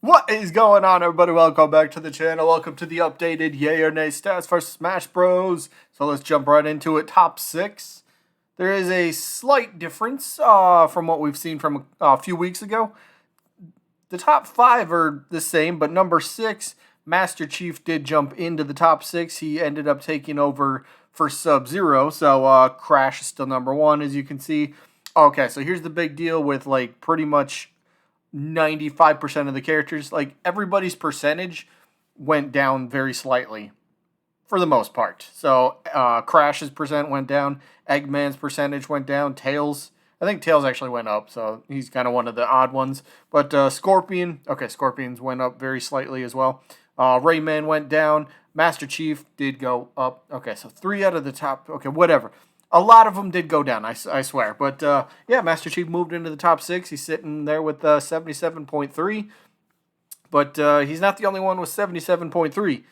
What is going on, everybody? Welcome back to the channel. Welcome to the updated Yay or Nay stats for Smash Bros. So let's jump right into it. Top 6. There is a slight difference from what we've seen from a few weeks ago. The top 5 are the same, but number 6, Master Chief did jump into the top 6. He ended up taking over for Sub-Zero. So Crash is still number 1, as you can see. Okay, so here's the big deal with like pretty much 95% of the characters. Like everybody's percentage went down very slightly for the most part. So Crash's percent went down, Eggman's percentage went down, Tails, I think Tails actually went up, so he's kind of one of the odd ones. But Scorpion, okay, Scorpions went up very slightly as well. Rayman went down, Master Chief did go up. Okay, so 3 out of the top, okay, whatever. A lot of them did go down, I swear. But, yeah, Master Chief moved into the top 6. He's sitting there with 77.3. But he's not the only one with 77.3.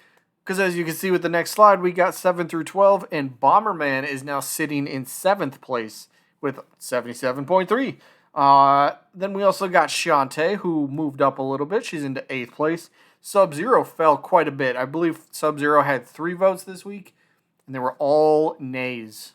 Because as you can see with the next slide, we got 7 through 12. And Bomberman is now sitting in 7th place with 77.3. Then we also got Shantae, who moved up a little bit. She's into 8th place. Sub-Zero fell quite a bit. I believe Sub-Zero had 3 votes this week. And they were all nays.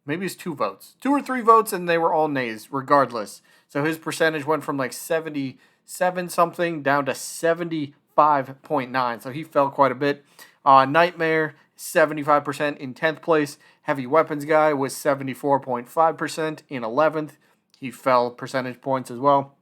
Maybe it's 2 votes. 2 or 3 votes, and they were all nays, regardless. So his percentage went from like 77-something down to 75.9. So he fell quite a bit. Nightmare, 75% in 10th place. Heavy Weapons Guy was 74.5% in 11th. He fell percentage points as well.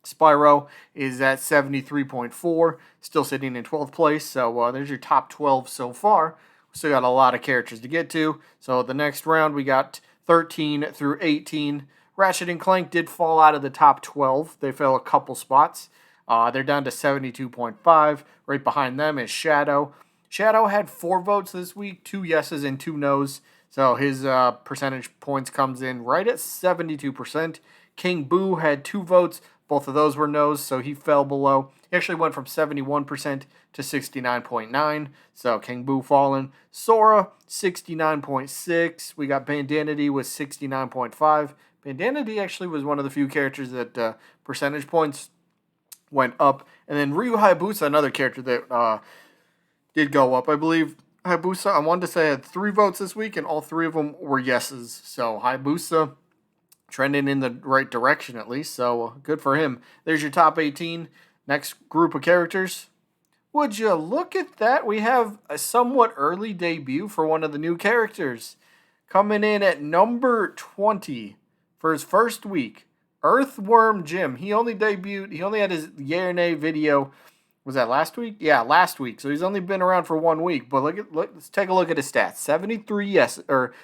Spyro is at 73.4, still sitting in 12th place. So there's your top 12 so far. Still got a lot of characters to get to. So the next round, we got 13 through 18. Ratchet and Clank did fall out of the top 12. They fell a couple spots. They're down to 72.5. Right behind them is Shadow. Shadow had 4 votes this week, 2 yeses and 2 nos. So his percentage points comes in right at 72%. King Boo had 2 votes. Both of those were no's, so he fell below. He actually went from 71% to 69.9, so King Boo fallen. Sora, 69.6. We got Bandanity with 69.5. Bandanity actually was one of the few characters that percentage points went up. And then Ryu Hayabusa, another character that did go up. I believe Hayabusa, I wanted to say, had 3 votes this week, and all 3 of them were yeses. So Hayabusa trending in the right direction at least, so good for him. There's your top 18. Next group of characters. Would you look at that? We have a somewhat early debut for one of the new characters. Coming in at number 20 for his first week, Earthworm Jim. He only debuted, he only had his Yay or Nay video, was that last week? Yeah, last week. So he's only been around for 1 week, but let's take a look at his stats.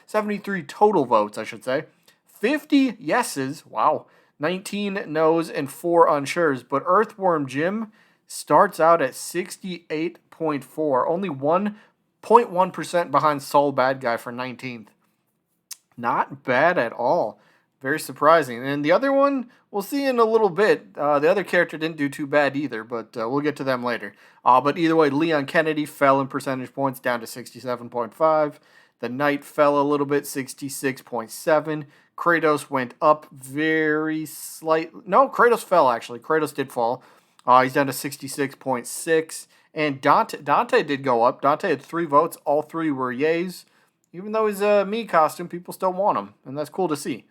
73 total votes, I should say. 50 yeses, wow, 19 no's, and 4 unsure's. But Earthworm Jim starts out at 68.4, only 1.1% behind Soul Bad Guy for 19th. Not bad at all. Very surprising. And the other one, we'll see in a little bit. The other character didn't do too bad either, but we'll get to them later. But either way, Leon Kennedy fell in percentage points down to 67.5. The Knight fell a little bit, 66.7. Kratos went up very slightly. No, Kratos fell, actually. Kratos did fall. He's down to 66.6. And Dante did go up. Dante had 3 votes. All 3 were yays. Even though he's a Mii costume, people still want him. And that's cool to see.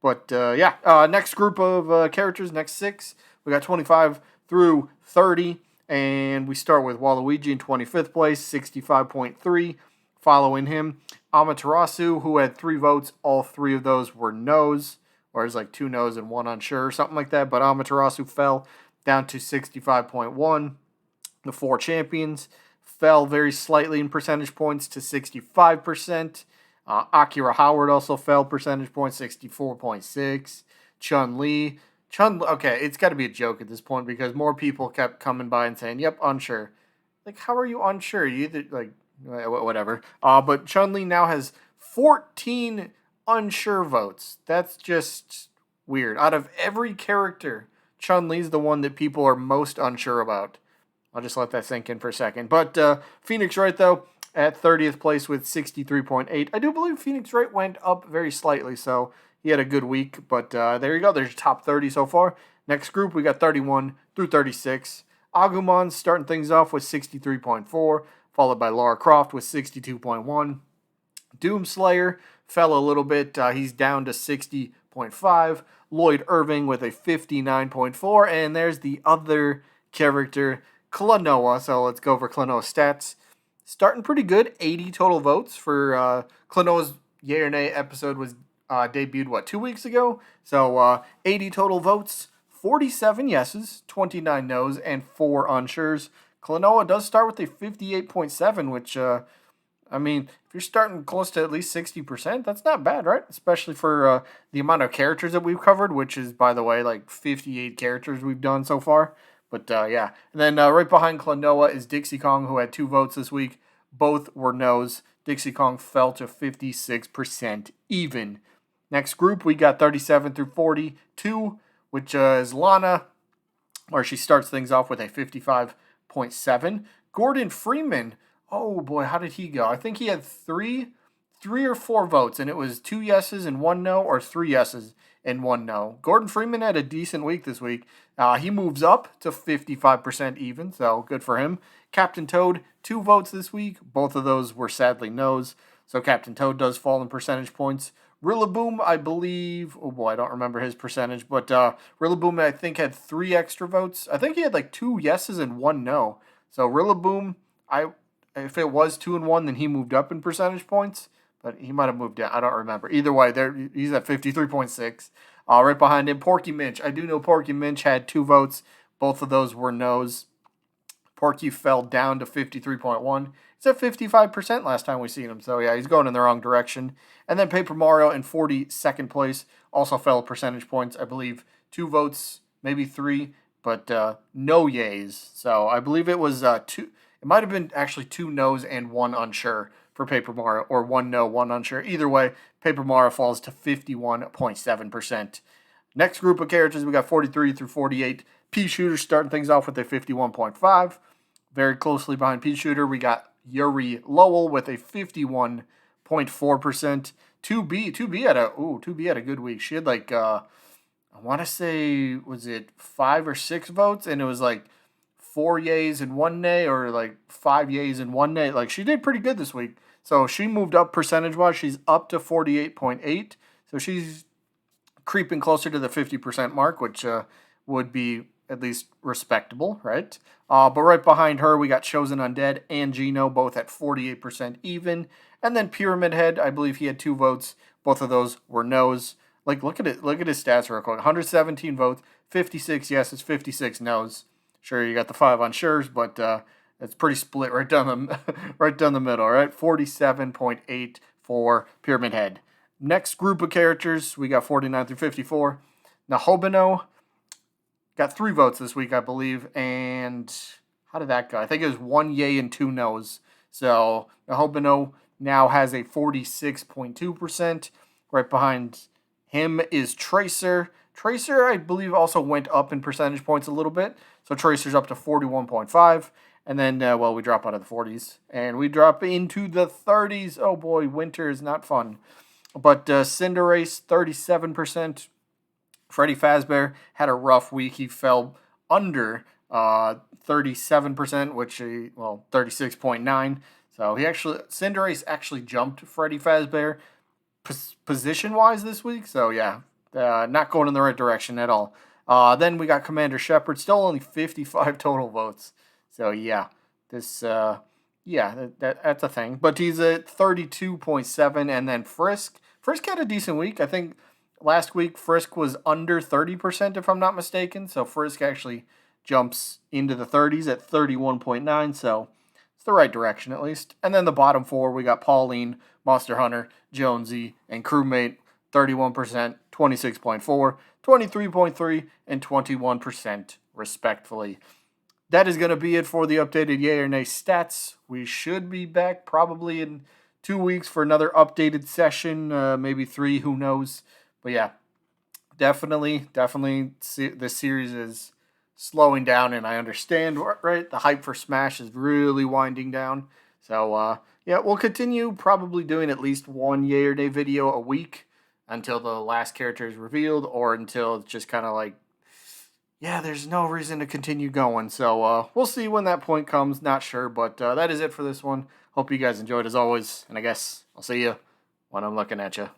But, yeah. Next group of characters, next 6. We got 25 through 30. And we start with Waluigi in 25th place, 65.3. Following him, Amaterasu, who had 3 votes. All 3 of those were no's, or it's like 2 no's and 1 unsure, or something like that. But Amaterasu fell down to 65.1. The 4 champions fell very slightly in percentage points to 65%. Akira Howard also fell percentage points, 64.6. Chun-Li, okay, it's got to be a joke at this point because more people kept coming by and saying, yep, unsure. Like, how are you unsure? You either, like, whatever. But Chun-Li now has 14 unsure votes. That's just weird. Out of every character, Chun-Li's the one that people are most unsure about. I'll just let that sink in for a second. But Phoenix Wright, though, at 30th place with 63.8. I do believe Phoenix Wright went up very slightly, so he had a good week. But there you go. There's your top 30 so far. Next group, we got 31 through 36. Agumon's starting things off with 63.4, followed by Lara Croft with 62.1. Doomslayer fell a little bit. He's down to 60.5. Lloyd Irving with a 59.4. And there's the other character, Klonoa. So let's go over Klonoa's stats. Starting pretty good. 80 total votes for Klonoa's Yay or Nay episode was debuted, 2 weeks ago? So 80 total votes. 47 yeses, 29 no's, and 4 unshures. Klonoa does start with a 58.7, which, I mean, if you're starting close to at least 60%, that's not bad, right? Especially for the amount of characters that we've covered, which is, by the way, like 58 characters we've done so far. But, yeah. And then right behind Klonoa is Dixie Kong, who had 2 votes this week. Both were no's. Dixie Kong fell to 56% even. Next group, we got 37 through 42, which is Lana, where she starts things off with a 55.7. Gordon Freeman, oh boy, how did he go? I think he had three or 4 votes, and it was 2 yeses and 1 no, or 3 yeses and 1 no. Gordon Freeman had a decent week this week. He moves up to 55% even, so good for him. Captain Toad, 2 votes this week. Both of those were sadly no's, so Captain Toad does fall in percentage points. Rillaboom, I believe, oh boy, I don't remember his percentage, but Rillaboom, I think, had 3 extra votes. I think he had like 2 yeses and 1 no. So Rillaboom, if it was 2 and 1, then he moved up in percentage points, but he might have moved down. I don't remember. Either way, he's at 53.6. Right behind him, Porky Minch. I do know Porky Minch had 2 votes. Both of those were no's. Porky fell down to 53.1. He's at 55% last time we seen him. So, yeah, he's going in the wrong direction. And then Paper Mario in 42nd place also fell percentage points. I believe 2 votes, maybe 3, but no yays. So, I believe it was 2. It might have been actually 2 no's and 1 unsure for Paper Mario, or 1 no, 1 unsure. Either way, Paper Mario falls to 51.7%. Next group of characters, we got 43 through 48. Pea Shooter starting things off with a 51.5. Very closely behind Pea Shooter, we got Yuri Lowell with a 51.4%. 2B had a good week. She had like I want to say, was it 5 or 6 votes, and it was like 4 yays and 1 nay, or like 5 yays and 1 nay. Like, she did pretty good this week. So she moved up percentage-wise. She's up to 48.8. So she's creeping closer to the 50% mark, which would be at least respectable, right? But right behind her, we got Chosen Undead and Gino, both at 48% even. And then Pyramid Head, I believe he had 2 votes. Both of those were no's. Like, look at it. Look at his stats real quick. 117 votes, 56 yeses, 56 no's. Sure, you got the 5 unshures, but it's pretty split right down the middle, right? 47.8 for Pyramid Head. Next group of characters, we got 49 through 54. Nahobino got 3 votes this week, I believe, and how did that go? I think it was 1 yay and 2 no's. So Nahobino now has a 46.2%. Right behind him is Tracer. Tracer, I believe, also went up in percentage points a little bit. So Tracer's up to 41.5. And then, we drop out of the 40s. And we drop into the 30s. Oh boy, winter is not fun. But Cinderace, 37%. Freddy Fazbear had a rough week. He fell under 37%, 36.9. So Cinderace actually jumped Freddy Fazbear position-wise this week. So, yeah, not going in the right direction at all. Then we got Commander Shepard, still only 55 total votes. So, yeah, that's a thing. But he's at 32.7. And then Frisk had a decent week. I think last week Frisk was under 30%, if I'm not mistaken. So Frisk actually jumps into the 30s at 31.9. So it's the right direction at least. And then the bottom 4, we got Pauline, Monster Hunter, Jonesy, and Crewmate. 31%, 26.4, 23.3, and 21% respectively. That is going to be it for the updated Yay or Nay stats. We should be back probably in 2 weeks for another updated session, maybe 3, who knows. But yeah, definitely, this series is slowing down, and I understand, right? The hype for Smash is really winding down. So, we'll continue probably doing at least 1 Yay or Nay video a week until the last character is revealed, or until it's just kind of like yeah, there's no reason to continue going. So we'll see when that point comes. Not sure, but that is it for this one. Hope you guys enjoyed as always, and I guess I'll see you when I'm looking at you.